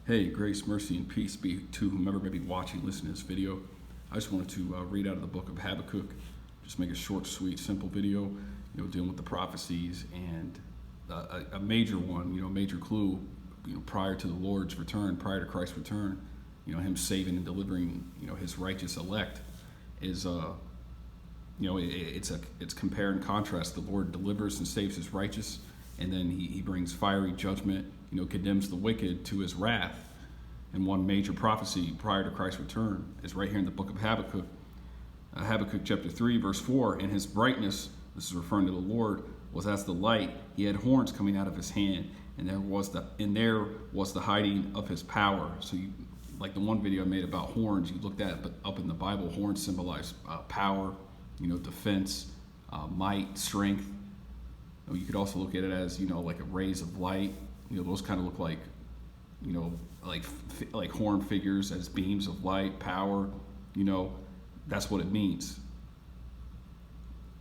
Hey, grace, mercy, and peace be to whomever may be watching, listening to this video. I just wanted to read out of the book of Habakkuk. Just make a short, sweet, simple video, dealing with the prophecies and a major one, major clue, prior to the Lord's return, prior to Christ's return, him saving and delivering, his righteous elect is, it's compare and contrast. The Lord delivers and saves his righteous, and then he brings fiery judgment, condemns the wicked to his wrath. And one major prophecy prior to Christ's return is right here in the book of Habakkuk. Habakkuk chapter 3, verse 4, and his brightness, this is referring to the Lord, was as the light. He had horns coming out of his hand, and there was the hiding of his power. So like the one video I made about horns, you looked at, but up in the Bible, horns symbolize power, defense, might, strength. You could also look at it as, like a rays of light. Those kind of look like, like horn figures as beams of light, power. That's what it means.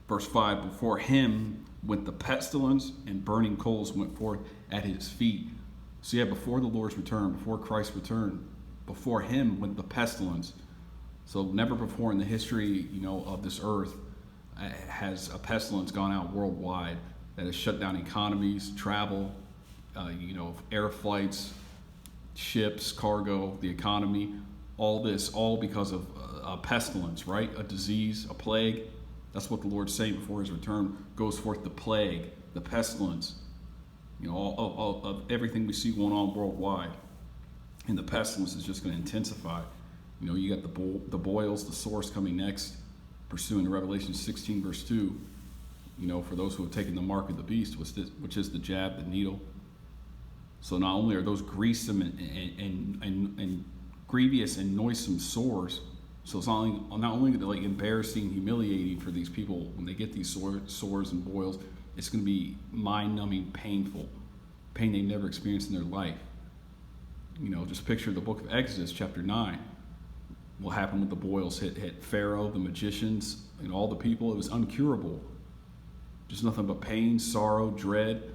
Verse 5, before him went the pestilence, and burning coals went forth at his feet. So yeah, before the Lord's return, before Christ's return, before him went the pestilence. So never before in the history, of this earth has a pestilence gone out worldwide that has shut down economies, travel, air flights, ships, cargo, the economy, all this, all because of a pestilence, right? A disease, a plague. That's what the Lord's saying before his return goes forth, the plague, the pestilence, all of everything we see going on worldwide. And the pestilence is just going to intensify. You got the boils, the sores coming next, pursuing Revelation 16, verse 2, for those who have taken the mark of the beast, which is the jab, the needle. So not only are those gruesome and grievous and noisome sores, so it's not only like embarrassing, humiliating for these people when they get these sores and boils, it's going to be mind-numbing, painful, pain they've never experienced in their life. Just picture the book of Exodus, chapter 9. What happened with the boils hit Pharaoh, the magicians, and all the people. It was uncurable. Just nothing but pain, sorrow, dread.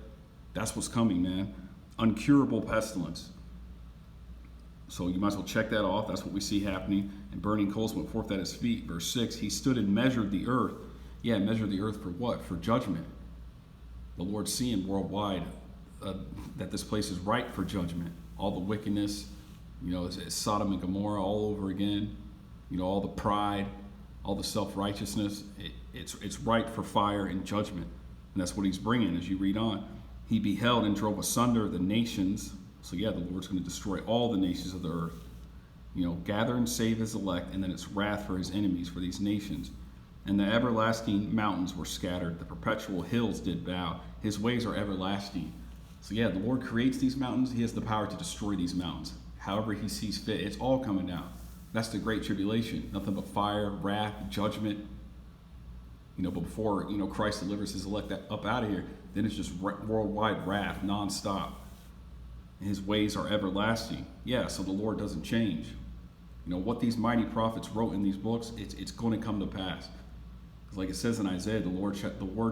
That's what's coming, man. Uncurable pestilence. So you might as well check that off. That's what we see happening. And burning coals went forth at his feet. Verse 6, he stood and measured the earth. Yeah, measured the earth for what? For judgment. The Lord's seeing worldwide that this place is ripe for judgment. All the wickedness, it's Sodom and Gomorrah all over again. All the pride, all the self-righteousness. It's ripe for fire and judgment. And that's what he's bringing as you read on. He beheld and drove asunder the nations. So yeah, the Lord's going to destroy all the nations of the earth. Gather and save his elect, and then it's wrath for his enemies, for these nations. And the everlasting mountains were scattered. The perpetual hills did bow. His ways are everlasting. So yeah, the Lord creates these mountains. He has the power to destroy these mountains. However he sees fit. It's all coming down. That's the great tribulation. Nothing but fire, wrath, judgment. But before, Christ delivers his elect up out of here, then it's just worldwide wrath, nonstop. And his ways are everlasting. Yeah, so the Lord doesn't change. What these mighty prophets wrote in these books, it's going to come to pass. Like it says in Isaiah, the word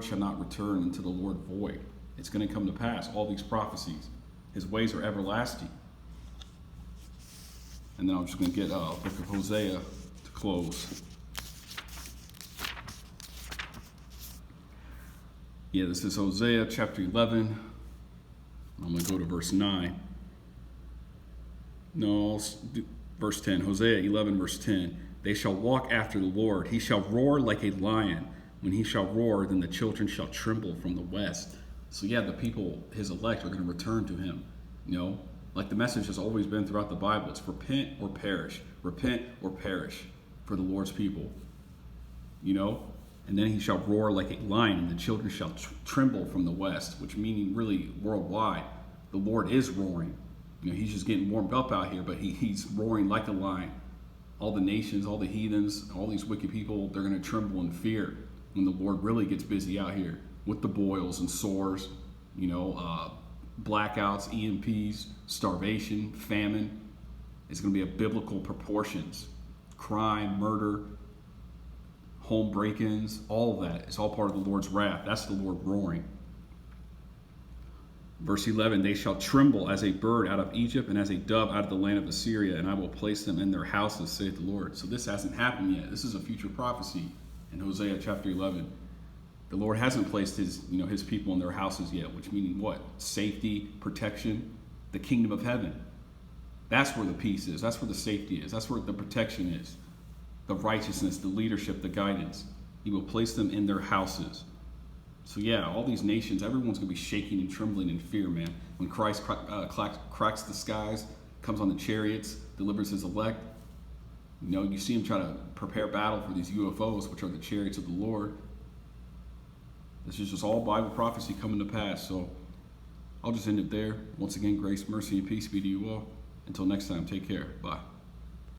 shall not return unto the Lord void. It's going to come to pass, all these prophecies. His ways are everlasting. And then I'm just going to get book of Hosea to close. Yeah, this is Hosea chapter 11. I'm going to go to verse 9. No, verse 10. Hosea 11, verse 10. They shall walk after the Lord. He shall roar like a lion. When he shall roar, then the children shall tremble from the west. So yeah, the people, his elect, are going to return to him. Like the message has always been throughout the Bible. It's repent or perish. Repent or perish for the Lord's people. And then he shall roar like a lion, and the children shall tremble from the west, which meaning really worldwide. The Lord is roaring. He's just getting warmed up out here, but he's roaring like a lion. All the nations, all the heathens, all these wicked people, they're going to tremble in fear when the Lord really gets busy out here with the boils and sores, blackouts, EMPs, starvation, famine. It's going to be of biblical proportions. Crime, murder, home break-ins, all of that. It's all part of the Lord's wrath. That's the Lord roaring. Verse 11, they shall tremble as a bird out of Egypt and as a dove out of the land of Assyria, and I will place them in their houses, saith the Lord. So this hasn't happened yet. This is a future prophecy in Hosea chapter 11. The Lord hasn't placed his people in their houses yet, which meaning what? Safety, protection, the kingdom of heaven. That's where the peace is. That's where the safety is. That's where the protection is. The righteousness, the leadership, the guidance. He will place them in their houses. So yeah, all these nations, everyone's going to be shaking and trembling in fear, man. When Christ cracks the skies, comes on the chariots, delivers his elect. You see him try to prepare battle for these UFOs, which are the chariots of the Lord. This is just all Bible prophecy coming to pass. So I'll just end it there. Once again, grace, mercy, and peace be to you all. Until next time, take care. Bye.